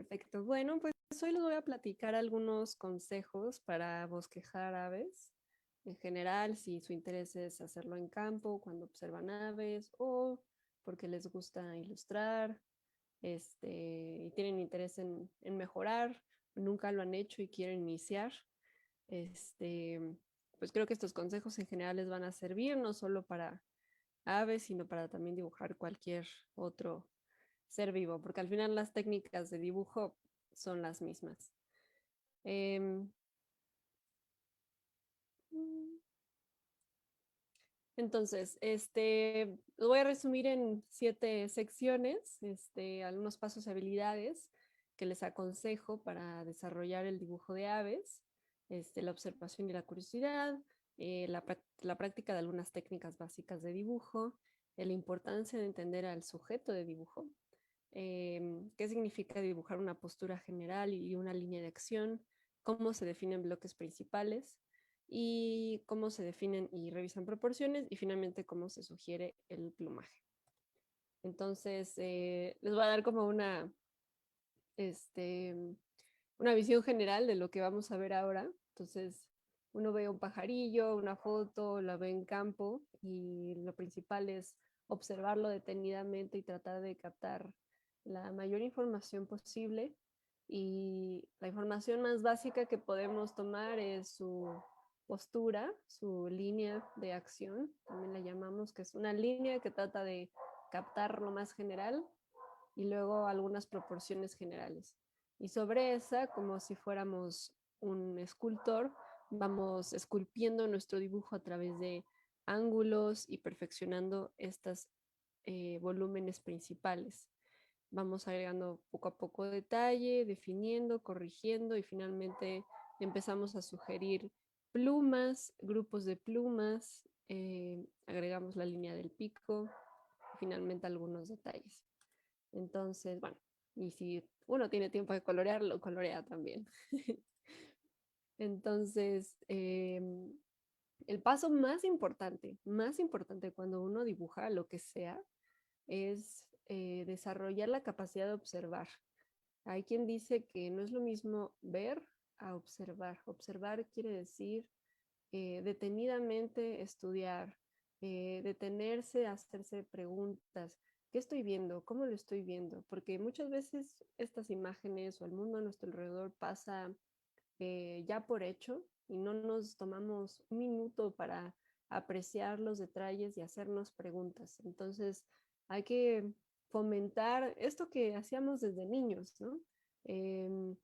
Perfecto. Bueno, pues hoy les voy a platicar algunos consejos para bosquejar aves. En general, si su interés es hacerlo en campo, cuando observan aves, o porque les gusta ilustrar, y tienen interés en mejorar, nunca lo han hecho y quieren iniciar, este, pues creo que estos consejos en general les van a servir no solo para aves, sino para también dibujar cualquier otro ser vivo, porque al final las técnicas de dibujo son las mismas. Eh, entonces, lo voy a resumir en 7 secciones, algunos pasos y habilidades que les aconsejo para desarrollar el dibujo de aves, la observación y la curiosidad, la práctica de algunas técnicas básicas de dibujo, la importancia de entender al sujeto de dibujo, qué significa dibujar una postura general y una línea de acción, cómo se definen bloques principales y cómo se definen y revisan proporciones y finalmente cómo se sugiere el plumaje. Entonces, les voy a dar como este, una visión general de lo que vamos a ver ahora. Entonces, uno ve un pajarillo, una foto, la ve en campo y lo principal es observarlo detenidamente y tratar de captar la mayor información posible. Y la información más básica que podemos tomar es su postura, su línea de acción, también la llamamos, que es una línea que trata de captar lo más general y luego algunas proporciones generales. Y sobre esa, como si fuéramos un escultor, vamos esculpiendo nuestro dibujo a través de ángulos y perfeccionando estos volúmenes principales. Vamos agregando poco a poco detalle, definiendo, corrigiendo y finalmente empezamos a sugerir plumas, grupos de plumas, agregamos la línea del pico, finalmente algunos detalles. Entonces, bueno, y si uno tiene tiempo de colorear, lo colorea también. Entonces, el paso más importante cuando uno dibuja lo que sea, es desarrollar la capacidad de observar. Hay quien dice que no es lo mismo ver a observar. Observar quiere decir detenidamente estudiar, detenerse a hacerse preguntas. ¿Qué estoy viendo? ¿Cómo lo estoy viendo? Porque muchas veces estas imágenes o el mundo a nuestro alrededor pasa ya por hecho y no nos tomamos un minuto para apreciar los detalles y hacernos preguntas. Entonces hay que fomentar esto que hacíamos desde niños, ¿no? Eh,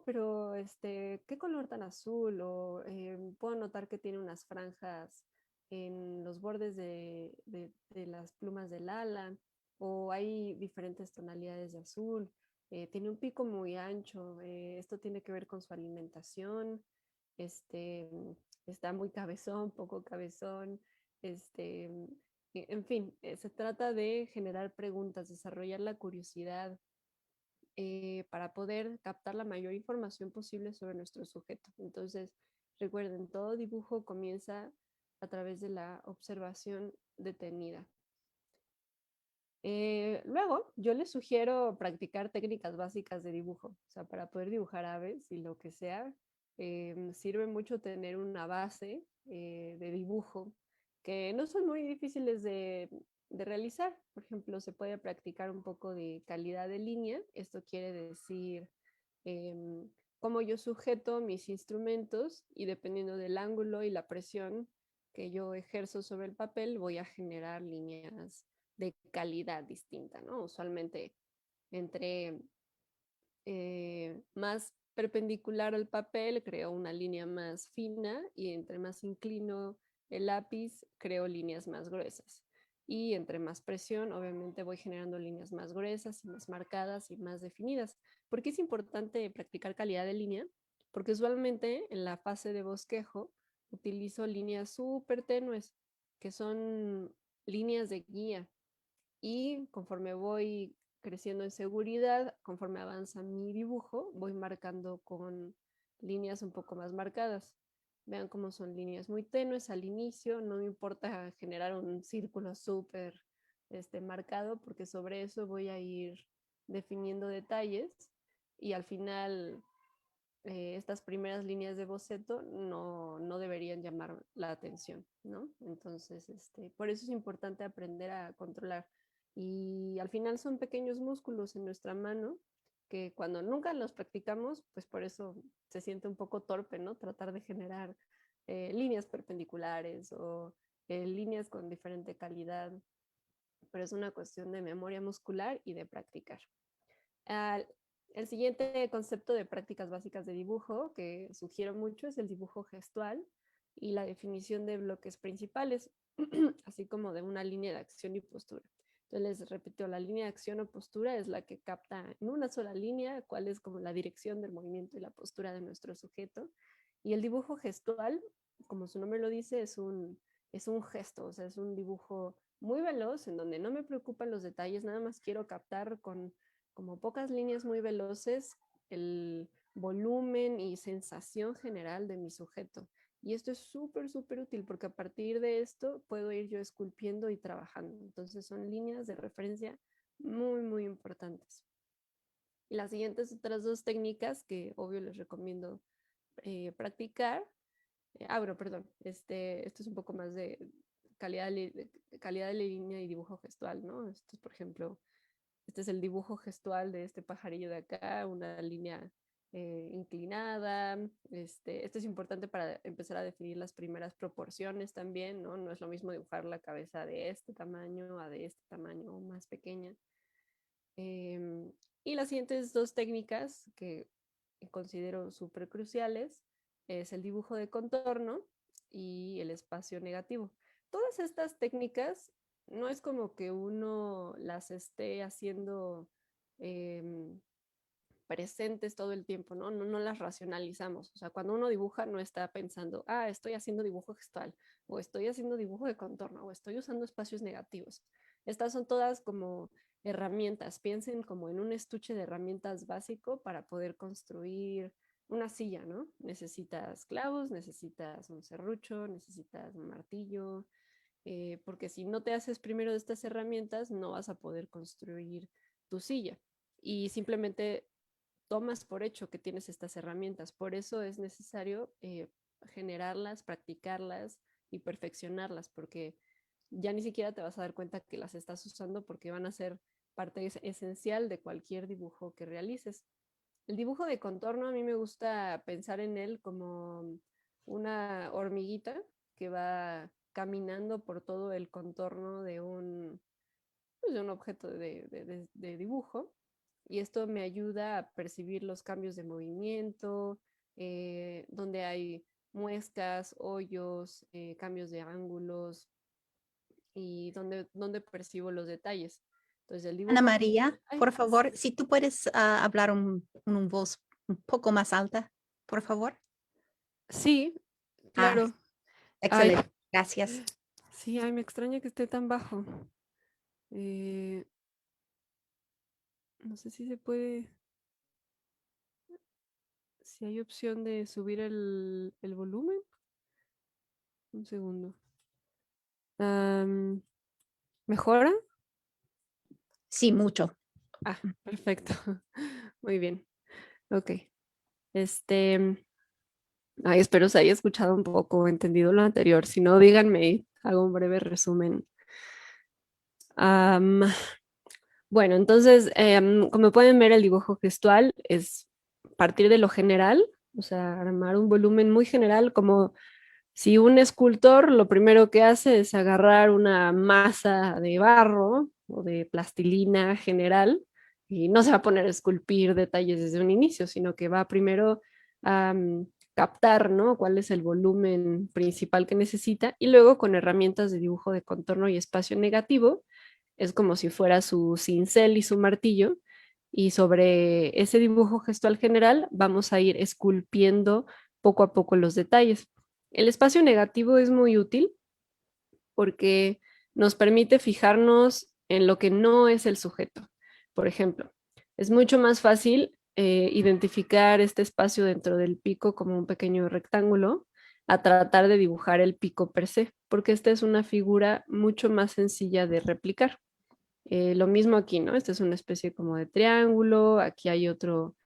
pero ¿qué color tan azul? O puedo notar que tiene unas franjas en los bordes de las plumas del ala, o hay diferentes tonalidades de azul, tiene un pico muy ancho, esto tiene que ver con su alimentación, este, está muy cabezón, poco cabezón, en fin, se trata de generar preguntas, desarrollar la curiosidad para poder captar la mayor información posible sobre nuestro sujeto. Entonces, recuerden, todo dibujo comienza a través de la observación detenida. Luego, yo les sugiero practicar técnicas básicas de dibujo, o sea, para poder dibujar aves y lo que sea, sirve mucho tener una base de dibujo que no son muy difíciles de realizar. Por ejemplo, se puede practicar un poco de calidad de línea. Esto quiere decir cómo yo sujeto mis instrumentos y dependiendo del ángulo y la presión que yo ejerzo sobre el papel, voy a generar líneas de calidad distinta, ¿no? Usualmente entre más perpendicular al papel, creo una línea más fina y entre más inclino el lápiz, creo líneas más gruesas. Y entre más presión, obviamente voy generando líneas más gruesas y más marcadas y más definidas. ¿Por qué es importante practicar calidad de línea? Porque usualmente en la fase de bosquejo utilizo líneas súper tenues, que son líneas de guía y conforme voy creciendo en seguridad, conforme avanza mi dibujo, voy marcando con líneas un poco más marcadas. Vean cómo son líneas muy tenues al inicio, no me importa generar un círculo súper marcado porque sobre eso voy a ir definiendo detalles y al final estas primeras líneas de boceto no deberían llamar la atención, ¿no? Entonces, por eso es importante aprender a controlar. Y al final son pequeños músculos en nuestra mano que cuando nunca los practicamos, pues por eso se siente un poco torpe, ¿no? Tratar de generar líneas perpendiculares o líneas con diferente calidad, pero es una cuestión de memoria muscular y de practicar. Uh, el siguiente concepto de prácticas básicas de dibujo que sugiero mucho es el dibujo gestual y la definición de bloques principales, así como de una línea de acción y postura. Entonces les repito, la línea de acción o postura es la que capta en una sola línea cuál es como la dirección del movimiento y la postura de nuestro sujeto. Y el dibujo gestual, como su nombre lo dice, es un gesto, o sea, es un dibujo muy veloz en donde no me preocupan los detalles, nada más quiero captar con como pocas líneas muy veloces el volumen y sensación general de mi sujeto. Y esto es súper, súper útil porque a partir de esto puedo ir yo esculpiendo y trabajando. Entonces son líneas de referencia muy, muy importantes. Y las siguientes otras dos técnicas que obvio les recomiendo practicar. Bueno, perdón, esto es un poco más de calidad de línea y dibujo gestual, ¿no? Esto es, por ejemplo, este es el dibujo gestual de este pajarillo de acá, una línea inclinada. Esto es importante para empezar a definir las primeras proporciones también, ¿no? No es lo mismo dibujar la cabeza de este tamaño a de este tamaño más pequeña. Y las siguientes dos técnicas que considero súper cruciales es el dibujo de contorno y el espacio negativo. Todas estas técnicas no es como que uno las esté haciendo eh, presentes todo el tiempo, ¿no? ¿no? No las racionalizamos. O sea, cuando uno dibuja no está pensando, estoy haciendo dibujo gestual, o estoy haciendo dibujo de contorno, o estoy usando espacios negativos. Estas son todas como herramientas. Piensen como en un estuche de herramientas básico para poder construir una silla, ¿no? Necesitas clavos, necesitas un serrucho, necesitas un martillo, porque si no te haces primero de estas herramientas, no vas a poder construir tu silla. Y simplemente tomas por hecho que tienes estas herramientas. Por eso es necesario generarlas, practicarlas y perfeccionarlas, porque ya ni siquiera te vas a dar cuenta que las estás usando porque van a ser parte esencial de cualquier dibujo que realices. El dibujo de contorno a mí me gusta pensar en él como una hormiguita que va caminando por todo el contorno pues, de un objeto de dibujo, y esto me ayuda a percibir los cambios de movimiento, donde hay muescas, hoyos, cambios de ángulos y donde percibo los detalles. Entonces el Ana dibujo... María, Ay, por favor, si tú puedes hablar un voz un poco más alta, por favor. sí, Ah, claro. Ay, excelente. Gracias. sí, ay, me extraña que esté tan bajo. Eh, no sé si se puede, si hay opción de subir el volumen. Un segundo. Am, ¿Mejora? Sí, mucho. Perfecto. Muy bien. Ok. Este, espero se haya escuchado un poco, entendido lo anterior. Si no, díganme y hago un breve resumen. Am, bueno, entonces, como pueden ver, el dibujo gestual es partir de lo general, o sea, armar un volumen muy general, como si un escultor lo primero que hace es agarrar una masa de barro o de plastilina general y no se va a poner a esculpir detalles desde un inicio, sino que va primero a captar, ¿no? Cuál es el volumen principal que necesita, y luego con herramientas de dibujo de contorno y espacio negativo, es como si fuera su cincel y su martillo, y sobre ese dibujo gestual general vamos a ir esculpiendo poco a poco los detalles. El espacio negativo es muy útil porque nos permite fijarnos en lo que no es el sujeto. Por ejemplo, es mucho más fácil identificar este espacio dentro del pico como un pequeño rectángulo a tratar de dibujar el pico per se, porque esta es una figura mucho más sencilla de replicar. Lo mismo aquí, ¿no? Esta es una especie como de triángulo, aquí hay otro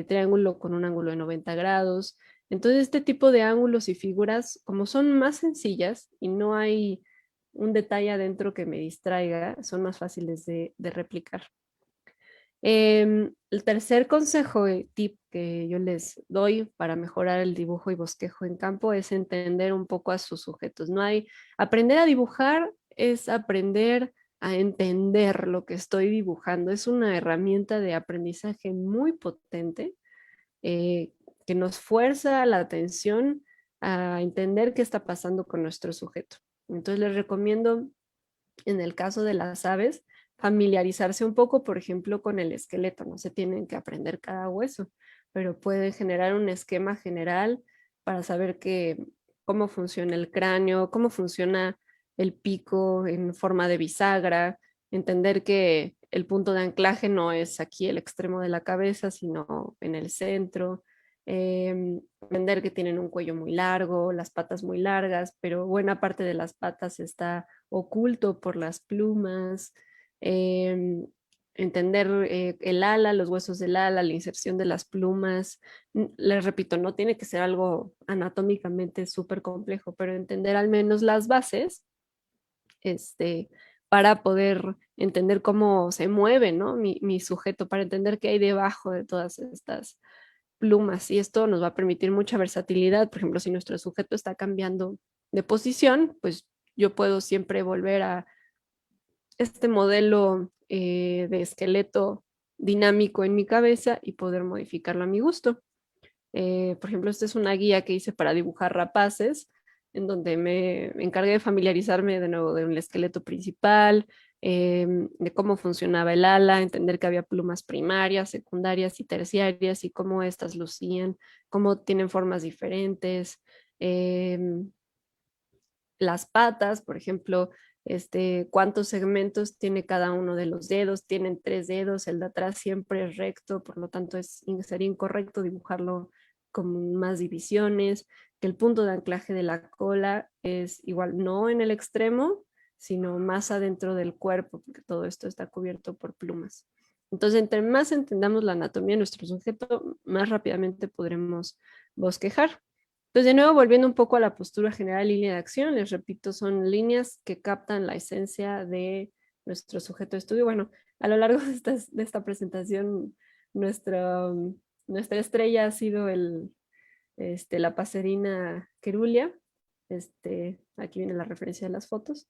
triángulo con un ángulo de 90 grados. Entonces, este tipo de ángulos y figuras, como son más sencillas y no hay un detalle adentro que me distraiga, son más fáciles de replicar. El tercer consejo y tip que yo les doy para mejorar el dibujo y bosquejo en campo es entender un poco a sus sujetos. Aprender a dibujar es aprender a entender lo que estoy dibujando. Es una herramienta de aprendizaje muy potente eh, que nos fuerza la atención a entender qué está pasando con nuestro sujeto. Entonces les recomiendo, en el caso de las aves, familiarizarse un poco, por ejemplo, con el esqueleto. No se tienen que aprender cada hueso, pero pueden generar un esquema general para saber cómo funciona el cráneo, cómo funciona el pico en forma de bisagra, entender que el punto de anclaje no es aquí el extremo de la cabeza, sino en el centro. Entender que tienen un cuello muy largo, las patas muy largas, pero buena parte de las patas está oculto por las plumas, eh, entender el ala, los huesos del ala, la inserción de las plumas. Les repito, no tiene que ser algo anatómicamente súper complejo, pero entender al menos las bases este, para poder entender cómo se mueve, ¿no? Mi sujeto, para entender qué hay debajo de todas estas plumas. Y esto nos va a permitir mucha versatilidad. Por ejemplo, si nuestro sujeto está cambiando de posición, pues yo puedo siempre volver a este modelo de esqueleto dinámico en mi cabeza y poder modificarlo a mi gusto. Por ejemplo, esta es una guía que hice para dibujar rapaces, en donde me encargué de familiarizarme de nuevo del esqueleto principal, de cómo funcionaba el ala, entender que había plumas primarias, secundarias y terciarias y cómo estas lucían, cómo tienen formas diferentes. Las patas, por ejemplo, cuántos segmentos tiene cada uno de los dedos, tienen 3 dedos, el de atrás siempre es recto, por lo tanto sería incorrecto dibujarlo con más divisiones, que el punto de anclaje de la cola es igual, no en el extremo, sino más adentro del cuerpo, porque todo esto está cubierto por plumas. Entonces, entre más entendamos la anatomía de nuestro sujeto, más rápidamente podremos bosquejar. Entonces, de nuevo, volviendo un poco a la postura general, línea de acción, les repito, son líneas que captan la esencia de nuestro sujeto de estudio. Bueno, a lo largo de esta presentación, nuestra, nuestra estrella ha sido la Passerina Kerulia. Aquí viene la referencia de las fotos.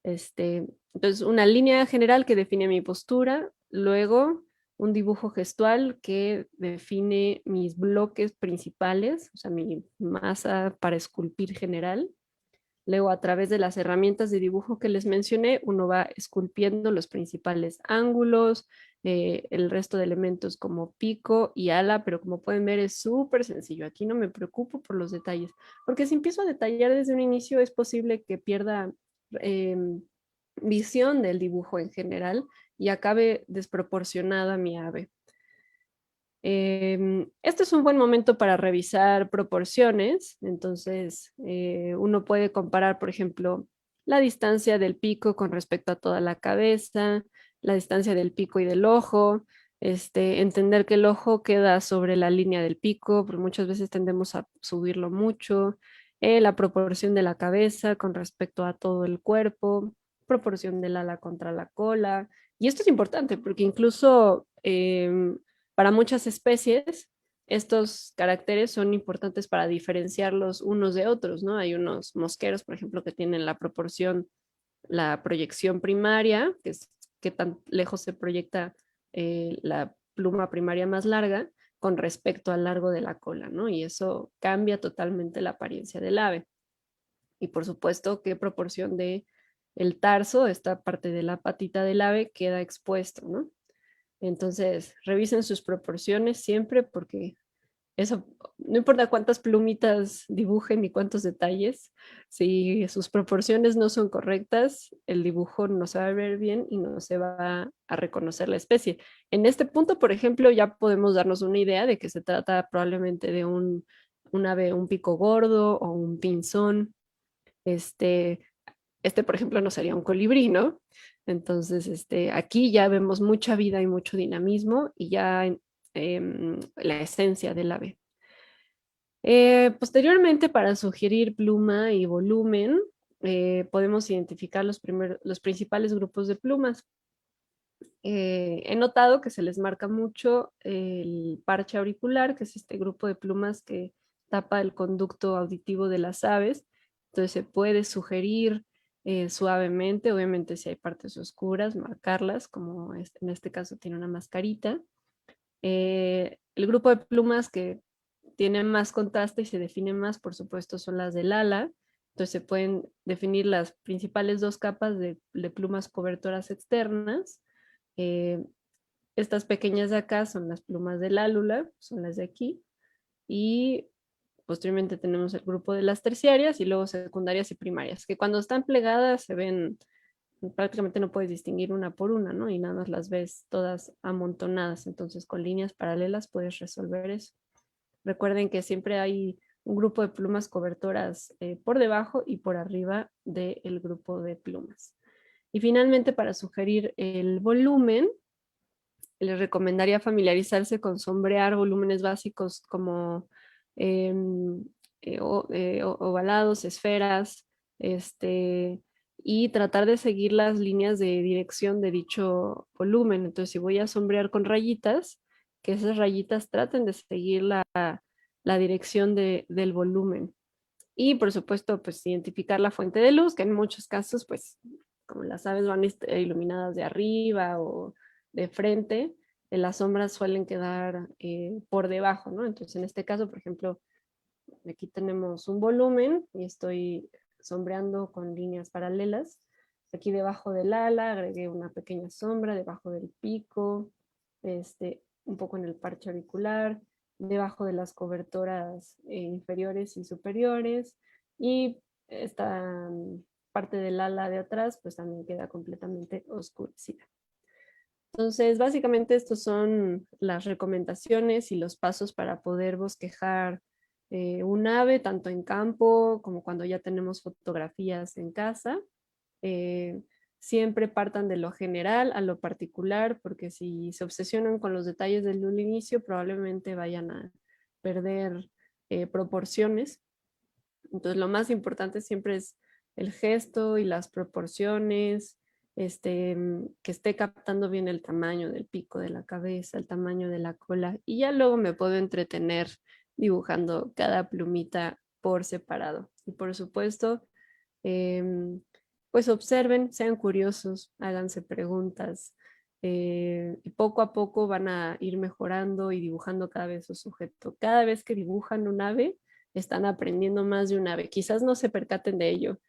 Entonces, una línea general que define mi postura, luego un dibujo gestual que define mis bloques principales, o sea, mi masa para esculpir general. Luego, a través de las herramientas de dibujo que les mencioné, uno va esculpiendo los principales ángulos, el resto de elementos como pico y ala, pero como pueden ver es súper sencillo. Aquí no me preocupo por los detalles, porque si empiezo a detallar desde un inicio es posible que pierda eh, visión del dibujo en general y acabe desproporcionada mi ave. Este es un buen momento para revisar proporciones, entonces uno puede comparar, por ejemplo, la distancia del pico con respecto a toda la cabeza, la distancia del pico y del ojo, entender que el ojo queda sobre la línea del pico, porque muchas veces tendemos a subirlo mucho, la proporción de la cabeza con respecto a todo el cuerpo, proporción del ala contra la cola, y esto es importante porque incluso para muchas especies, estos caracteres son importantes para diferenciarlos unos de otros, ¿no? Hay unos mosqueros, por ejemplo, que tienen la proyección primaria, que es qué tan lejos se proyecta la pluma primaria más larga con respecto al largo de la cola, ¿no? Y eso cambia totalmente la apariencia del ave. Y por supuesto, qué proporción de el tarso, esta parte de la patita del ave, queda expuesto, ¿no? Entonces, revisen sus proporciones siempre porque eso, no importa cuántas plumitas dibujen ni cuántos detalles, si sus proporciones no son correctas, el dibujo no se va a ver bien y no se va a reconocer la especie. En este punto, por ejemplo, ya podemos darnos una idea de que se trata probablemente de un ave, un pico gordo o un pinzón. Este, por ejemplo, no sería un colibrí, ¿no? Entonces, aquí ya vemos mucha vida y mucho dinamismo y ya la esencia del ave. Posteriormente, para sugerir pluma y volumen, podemos identificar los principales grupos de plumas. He notado que se les marca mucho el parche auricular, que es este grupo de plumas que tapa el conducto auditivo de las aves. Entonces se puede sugerir suavemente, obviamente si hay partes oscuras, marcarlas, como en este caso tiene una mascarita. El grupo de plumas que tienen más contraste y se definen más, por supuesto, son las del ala. Entonces se pueden definir las principales dos capas de plumas cobertoras externas. Eh, Estas pequeñas de acá son las plumas del álula, son las de aquí. Y posteriormente tenemos el grupo de las terciarias y luego secundarias y primarias, que cuando están plegadas se ven, prácticamente no puedes distinguir una por una, ¿no? Y nada más las ves todas amontonadas. Entonces con líneas paralelas puedes resolver eso. Recuerden que siempre hay un grupo de plumas cobertoras por debajo y por arriba del grupo de plumas. Y finalmente, para sugerir el volumen, les recomendaría familiarizarse con sombrear volúmenes básicos como ovalados, esferas, y tratar de seguir las líneas de dirección de dicho volumen. Entonces, si voy a sombrear con rayitas, que esas rayitas traten de seguir la dirección del volumen. Y por supuesto, pues identificar la fuente de luz, que en muchos casos, pues como las aves van iluminadas de arriba o de frente, las sombras suelen quedar por debajo, ¿no? Entonces, en este caso, por ejemplo, aquí tenemos un volumen y estoy sombreando con líneas paralelas. Aquí debajo del ala agregué una pequeña sombra, debajo del pico, un poco en el parche auricular, debajo de las cobertoras inferiores y superiores, y esta parte del ala de atrás pues también queda completamente oscurecida. Entonces, básicamente estos son las recomendaciones y los pasos para poder bosquejar un ave, tanto en campo como cuando ya tenemos fotografías en casa. Eh, Siempre partan de lo general a lo particular, porque si se obsesionan con los detalles del inicio, probablemente vayan a perder proporciones. Entonces, lo más importante siempre es el gesto y las proporciones, que esté captando bien el tamaño del pico de la cabeza, el tamaño de la cola, y ya luego me puedo entretener dibujando cada plumita por separado. Y por supuesto, em, pues observen, sean curiosos, háganse preguntas. Y poco a poco van a ir mejorando y dibujando cada vez su sujeto. Cada vez que dibujan un ave, están aprendiendo más de un ave. Quizás no se percaten de ello,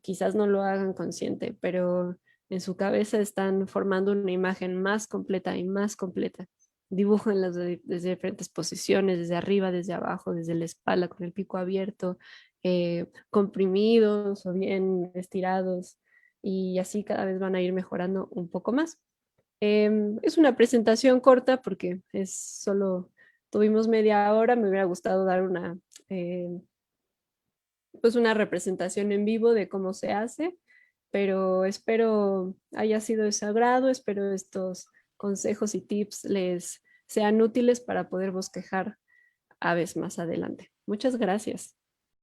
quizás no lo hagan consciente, pero en su cabeza están formando una imagen más completa y más completa. Dibujanlas desde diferentes posiciones, desde arriba, desde abajo, desde la espalda, con el pico abierto, comprimidos o bien estirados, y así cada vez van a ir mejorando un poco más. Es una presentación corta porque es solo, tuvimos media hora, me hubiera gustado dar pues una representación en vivo de cómo se hace, pero espero haya sido de su agrado, espero estos consejos y tips les sean útiles para poder bosquejar aves más adelante. Muchas gracias.